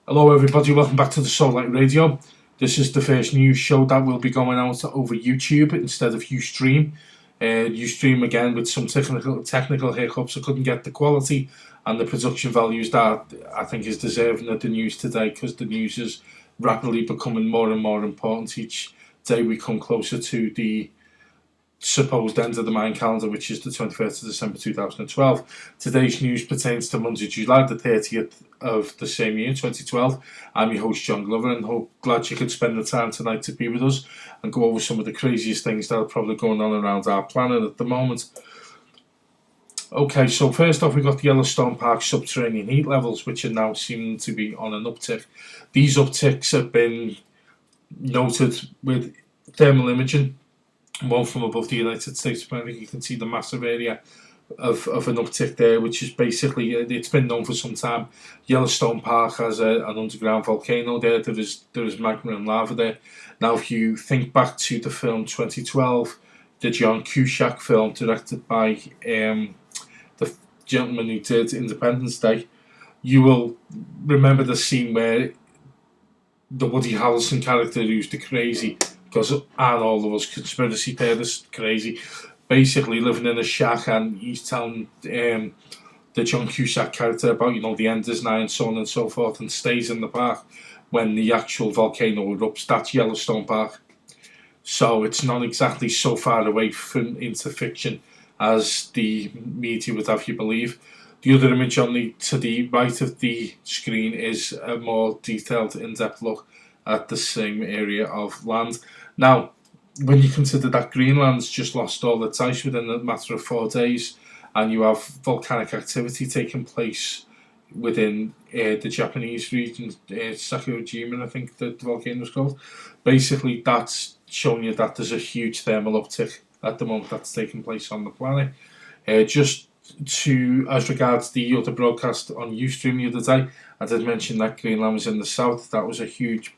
Hello, everybody. Welcome back to the Soul Light Radio. This is the first news show that will be going out over YouTube instead of Ustream. Ustream again with some technical hiccups. I couldn't get the quality and the production values that I think is deserving of the news today, because the news is rapidly becoming more and more important each day we come closer to the supposed end of the Mayan calendar, which is the 21st of December 2012. Today's news pertains to Monday, July the 30th of the same year, 2012. I'm your host, John Glover, and glad you could spend the time tonight to be with us and go over some of the craziest things that are probably going on around our planet at the moment. Okay, so first off, we got the Yellowstone Park subterranean heat levels, which are now seeming to be on an uptick. These upticks have been noted with thermal imaging, one from above the United States of America. You can see the massive area of an uptick there, which is basically, it's been known for some time. Yellowstone Park has an underground volcano there. There is magma and lava there. Now, if you think back to the film 2012, the John Cusack film directed by the gentleman who did Independence Day, you will remember the scene where the Woody Harrelson character, who's the crazy, because aren't all of us conspiracy theorists crazy, basically living in a shack, and he's telling the John Cusack character about, the end is nigh and so on and so forth, and stays in the park when the actual volcano erupts. That's Yellowstone Park. So it's not exactly so far away from into fiction as the media would have you believe. The other image to the right of the screen is a more detailed, in-depth look at the same area of land. Now, when you consider that Greenland's just lost all its ice within a matter of 4 days, and you have volcanic activity taking place within the Japanese region, Sakurajima, I think the volcano is called, basically that's showing you that there's a huge thermal uptick at the moment that's taking place on the planet. As regards the other broadcast on Ustream the other day, I did mention that Greenland was in the south. That was a huge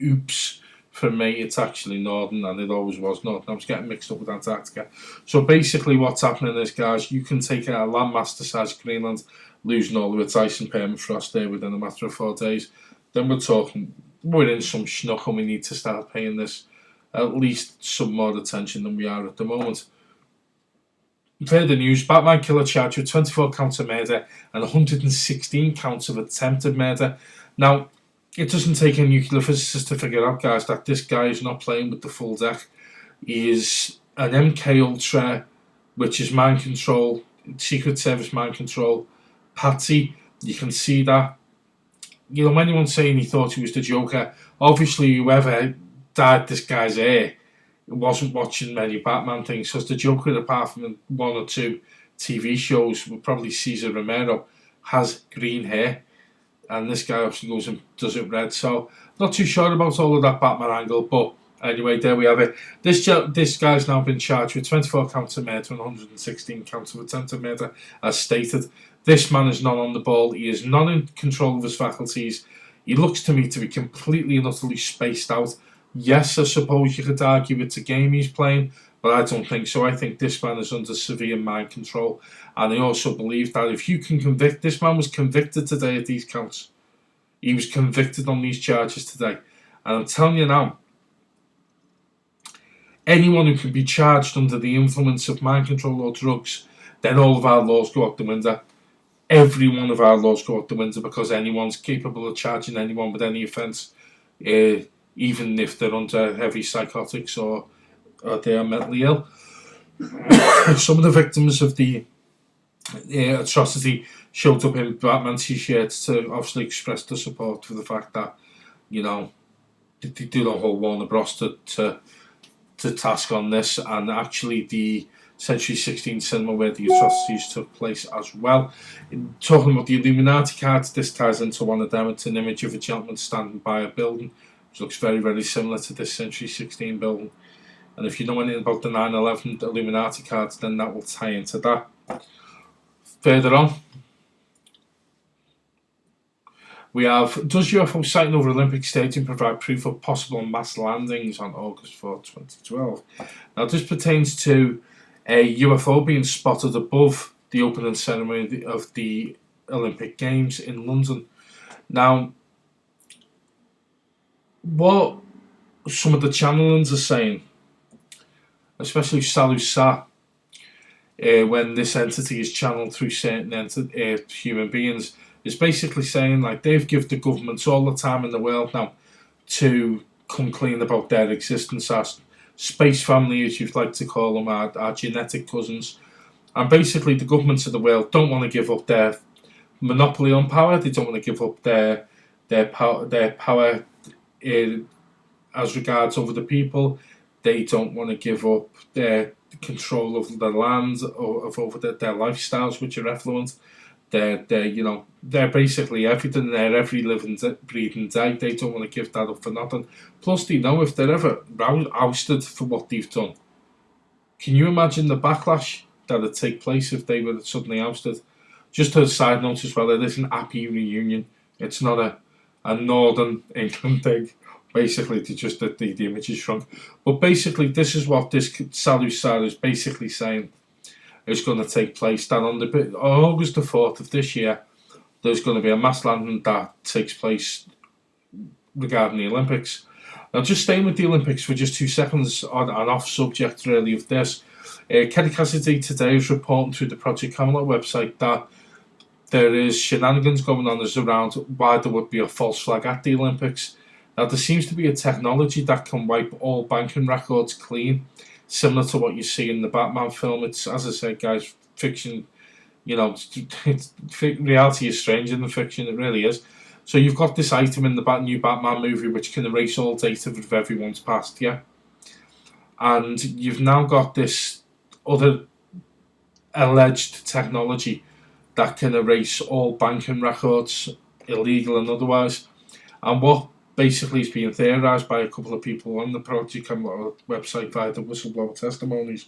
oops for me. It's actually northern, and it always was northern. I was getting mixed up with Antarctica. So basically what's happening is, guys, you can take a landmass the size of Greenland, losing all of its ice and permafrost there within a matter of 4 days. Then we're in some schnook, and we need to start paying this at least some more attention than we are at the moment. Further news: Batman killer charged with 24 counts of murder and 116 counts of attempted murder. Now, it doesn't take a nuclear physicist to figure out, guys, that this guy is not playing with the full deck. He is an MK Ultra, which is mind control, Secret Service mind control, patsy. You can see that. Anyone saying he thought he was the Joker, obviously whoever dyed this guy's hair wasn't watching many Batman things, because the Joker, apart from 1 or 2 TV shows, probably Cesar Romero, has green hair, and this guy obviously goes and does it red. So not too sure about all of that Batman angle, but anyway, there we have it. This guy's now been charged with 24 counts of murder and 116 counts of attempted murder, as stated. This man is not on the ball. He is not in control of his faculties. He looks to me to be completely and utterly spaced out. Yes, I suppose you could argue it's a game he's playing, but I don't think so. I think this man is under severe mind control, and I also believe that if you can convict, this man was convicted today at these counts. He was convicted on these charges today, and I'm telling you now, anyone who can be charged under the influence of mind control or drugs, then all of our laws go out the window. Every one of our laws go out the window, because anyone's capable of charging anyone with any offence, even if they're under heavy psychotics or they are mentally ill. Some of the victims of the atrocity showed up in Batman t-shirts to obviously express the support for the fact that, they do not hold Warner Bros. to task on this, and actually the Century 16 cinema where the atrocities took place as well. Talking about the Illuminati cards, this ties into one of them. It's an image of a gentleman standing by a building, which looks very, very similar to this Century 16 building. And if you know anything about the 9/11 Illuminati cards, then that will tie into that. Further on, we have, does UFO sighting over Olympic Stadium provide proof of possible mass landings on August 4, 2012? Now, this pertains to a UFO being spotted above the opening ceremony of the Olympic Games in London. Now, what some of the channelings are saying, especially Salusa, when this entity is channeled through certain human beings, is basically saying like they've given the governments all the time in the world now to come clean about their existence as space family, as you'd like to call them, our genetic cousins. And basically, the governments of the world don't want to give up their monopoly on power. They don't want to give up their power as regards over the people. They don't want to give up their control of the land or over their lifestyles, which are effluent. They're basically everything. They're every living, breathing day. They don't want to give that up for nothing. Plus, they know if they're ever ousted for what they've done, can you imagine the backlash that would take place if they were suddenly ousted? Just a side note as well, it is an happy reunion. It's not a Northern England thing. Basically, the image is shrunk. But basically, this is what this Salusar is basically saying is going to take place. That on August the 4th of this year, there's going to be a mass landing that takes place regarding the Olympics. Now, just staying with the Olympics for just 2 seconds on an off subject really of this. Kerry Cassidy today is reporting through the Project Camelot website that there is shenanigans going on around why there would be a false flag at the Olympics. Now, there seems to be a technology that can wipe all banking records clean, similar to what you see in the Batman film. It's, as I said, guys, fiction. Reality is stranger than fiction. It really is. So you've got this item in the new Batman movie which can erase all data of everyone's past, yeah? And you've now got this other alleged technology that can erase all banking records, illegal and otherwise. And what basically is being theorised by a couple of people on the Project Camelot website via the whistleblower testimonies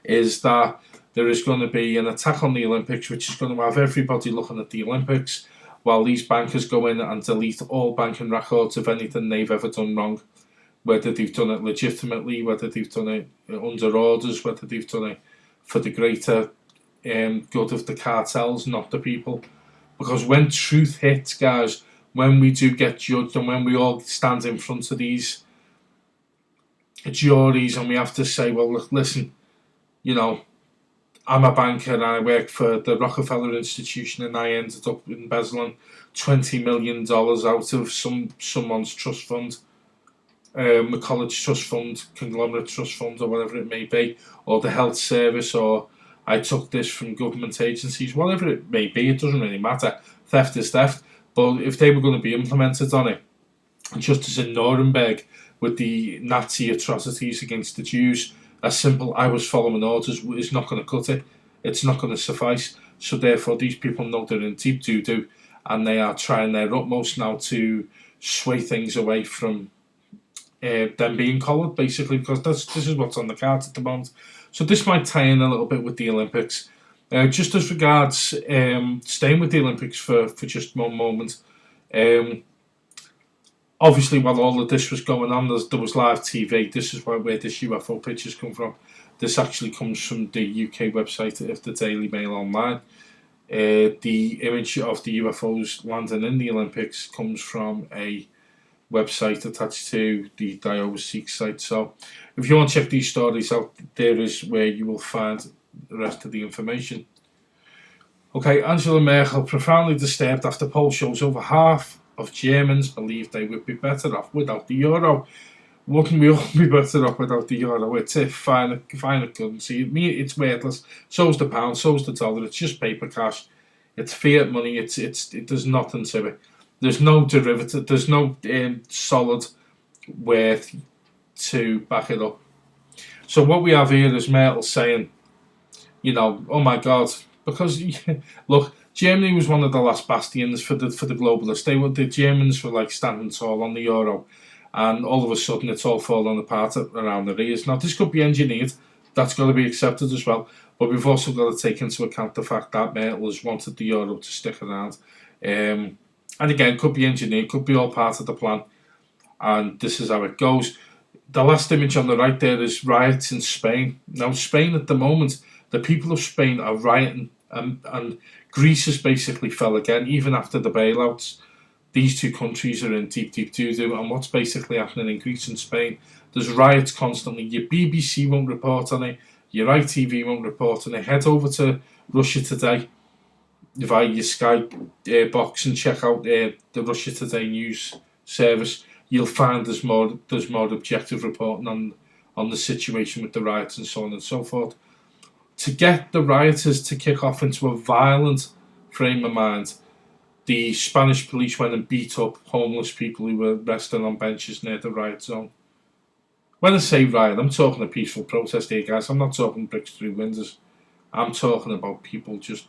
is that there is going to be an attack on the Olympics which is going to have everybody looking at the Olympics while these bankers go in and delete all banking records of anything they've ever done wrong, whether they've done it legitimately, whether they've done it under orders, whether they've done it for the greater good of the cartels, not the people. Because when truth hits, guys, when we do get judged and when we all stand in front of these juries and we have to say, well, look, listen, I'm a banker and I work for the Rockefeller Institution and I ended up embezzling $20 million out of someone's trust fund, a college trust fund, conglomerate trust fund, or whatever it may be, or the health service, or I took this from government agencies, whatever it may be, it doesn't really matter. Theft is theft. But if they were going to be implemented on it, just as in Nuremberg with the Nazi atrocities against the Jews, a simple I was following orders is not going to cut it. It's not going to suffice. So therefore, these people know they're in deep doo-doo, and they are trying their utmost now to sway things away from them being collared, basically, because this is what's on the cards at the moment. So this might tie in a little bit with the Olympics. Just as regards staying with the Olympics for just one moment, obviously while all of this was going on, there was live TV. This is where this UFO pictures come from. This actually comes from the UK website of the Daily Mail Online. The image of the UFOs landing in the Olympics comes from a website attached to the Diowa Seek site. So if you want to check these stories out, there is where you will find the rest of the information. Okay, Angela Merkel profoundly disturbed after poll shows over half of Germans believe they would be better off without the euro. Wouldn't we all be better off without the euro? It's a fine currency. It's worthless. So's the pound, so's the dollar. It's just paper cash. It's fiat money. There's nothing to it. There's no derivative. There's no solid worth to back it up. So what we have here is Merkel saying, oh my God, because look, Germany was one of the last bastions for the globalists. The Germans were like standing tall on the euro, and all of a sudden it's all falling apart around their ears. Now this could be engineered. That's got to be accepted as well. But we've also got to take into account the fact that Merkel has wanted the euro to stick around. And again, could be engineered, could be all part of the plan. And this is how it goes. The last image on the right there is riots in Spain. Now, Spain at the moment, the people of Spain are rioting, and Greece has basically fell again, even after the bailouts. these two countries are in deep, deep doo-doo, and what's basically happening in Greece and Spain, there's riots constantly. Your BBC won't report on it, your ITV won't report on it. Head over to Russia Today via your Sky box and check out the Russia Today news service. You'll find there's more objective reporting on the situation with the riots and so on and so forth. To get the rioters to kick off into a violent frame of mind, the Spanish police went and beat up homeless people who were resting on benches near the riot zone. When I say riot, I'm talking a peaceful protest here, guys. I'm not talking bricks through windows. I'm talking about people just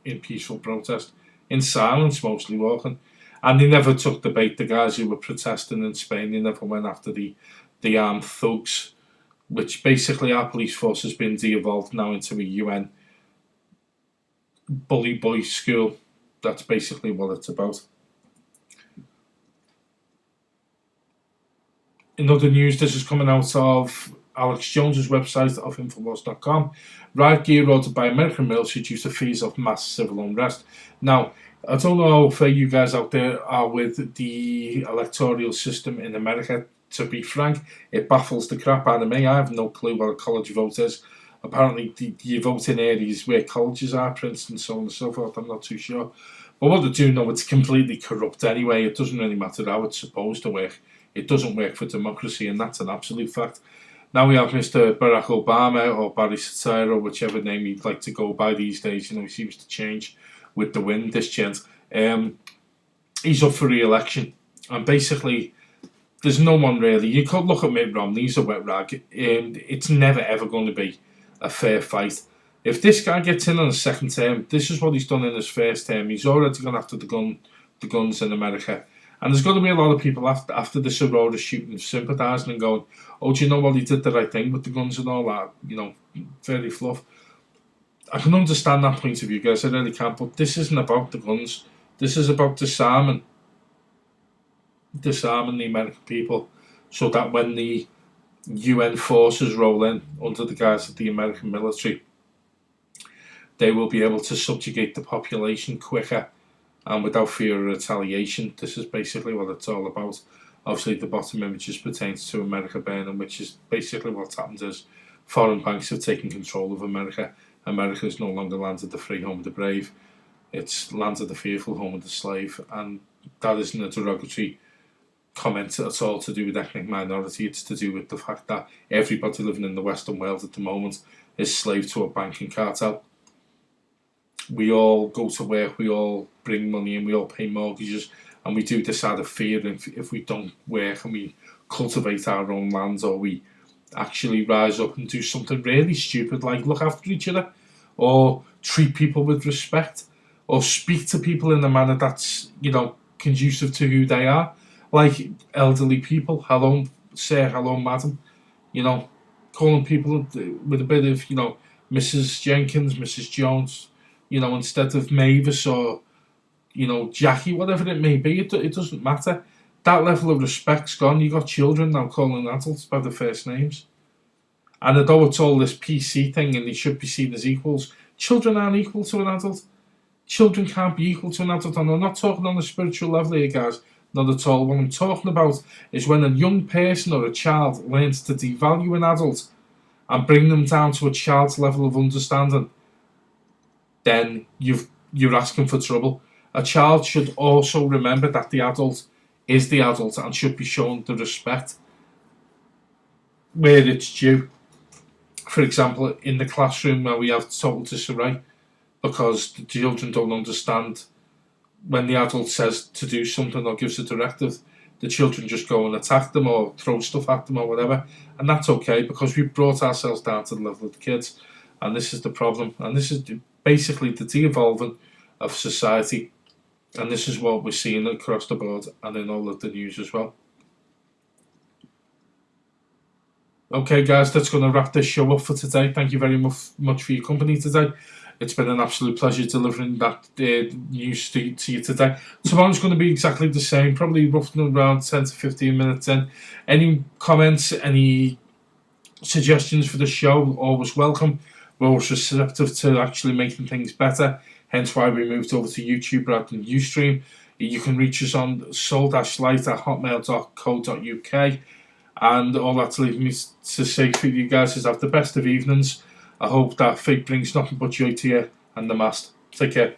in peaceful protest, in silence mostly walking. And they never took the bait. The guys who were protesting in Spain, they never went after the armed thugs, which basically our police force has been de-evolved now into a UN bully boy school. That's basically what it's about. In other news, this is coming out of Alex Jones's website of Infowars.com. Riot gear ordered by American military due to fears of mass civil unrest. Now, I don't know how fair you guys out there are with the electoral system in America. To be frank, it baffles the crap out of me. I have no clue what a college vote is. Apparently, you vote in areas where colleges are, Princeton, so on and so forth. I'm not too sure. But what I do know, it's completely corrupt anyway. It doesn't really matter how it's supposed to work. It doesn't work for democracy, and that's an absolute fact. Now we have Mr. Barack Obama, or Barry Soetoro, whichever name he'd like to go by these days. He seems to change with the wind, this gent. He's up for re-election, and basically, there's no one really. You could look at Mitt Romney, he's a wet rag. It's never ever going to be a fair fight. If this guy gets in on a second term, this is what he's done in his first term. He's already gone after the guns in America. And there's going to be a lot of people after this Aurora shooting sympathising and going, oh, do you know what, he did the right thing with the guns and all that, very fluff. I can understand that point of view, guys, I really can, but this isn't about the guns. This is about disarming the American people, so that when the UN forces roll in under the guise of the American military, they will be able to subjugate the population quicker and without fear of retaliation. This is basically what it's all about. Obviously, the bottom images pertains to America burning, which is basically what's happened is foreign banks have taken control of America. America is no longer land of the free, home of the brave. It's land of the fearful, home of the slave. And that isn't a derogatory comment at all to do with ethnic minority. It's to do with the fact that everybody living in the Western world at the moment is slave to a banking cartel. We all go to work, we all bring money in, we all pay mortgages, and we do this out of fear. If we don't work and we cultivate our own lands, or we actually rise up and do something really stupid like look after each other, or treat people with respect, or speak to people in a manner that's, conducive to who they are, like elderly people, hello sir, hello madam, calling people with a bit of, Mrs. Jenkins, Mrs. Jones, instead of Mavis or, Jackie, whatever it may be, it doesn't matter. That level of respect's gone. You got children now calling adults by their first names. And although it's all this PC thing and they should be seen as equals, children aren't equal to an adult. Children can't be equal to an adult. And I'm not talking on a spiritual level here, guys. Not at all. What I'm talking about is when a young person or a child learns to devalue an adult and bring them down to a child's level of understanding, then you're asking for trouble. A child should also remember that the adult is the adult and should be shown the respect where it's due. For example, in the classroom where we have total disarray because the children don't understand when the adult says to do something or gives a directive, the children just go and attack them or throw stuff at them or whatever. And that's okay because we've brought ourselves down to the level of the kids. And this is the problem. And this is basically the de-evolving of society. And this is what we're seeing across the board and in all of the news as well. Okay, guys, that's going to wrap this show up for today. Thank you very much for your company today. It's been an absolute pleasure delivering that news to you today. Tomorrow's going to be exactly the same, probably roughly around 10 to 15 minutes in. Any comments, any suggestions for the show, always welcome. We're always receptive to actually making things better, hence why we moved over to YouTube rather than Ustream. You can reach us on soul-light@hotmail.co.uk. And all that's leaving me to say for you guys is have the best of evenings. I hope that fate brings nothing but joy to you and the mast. Take care.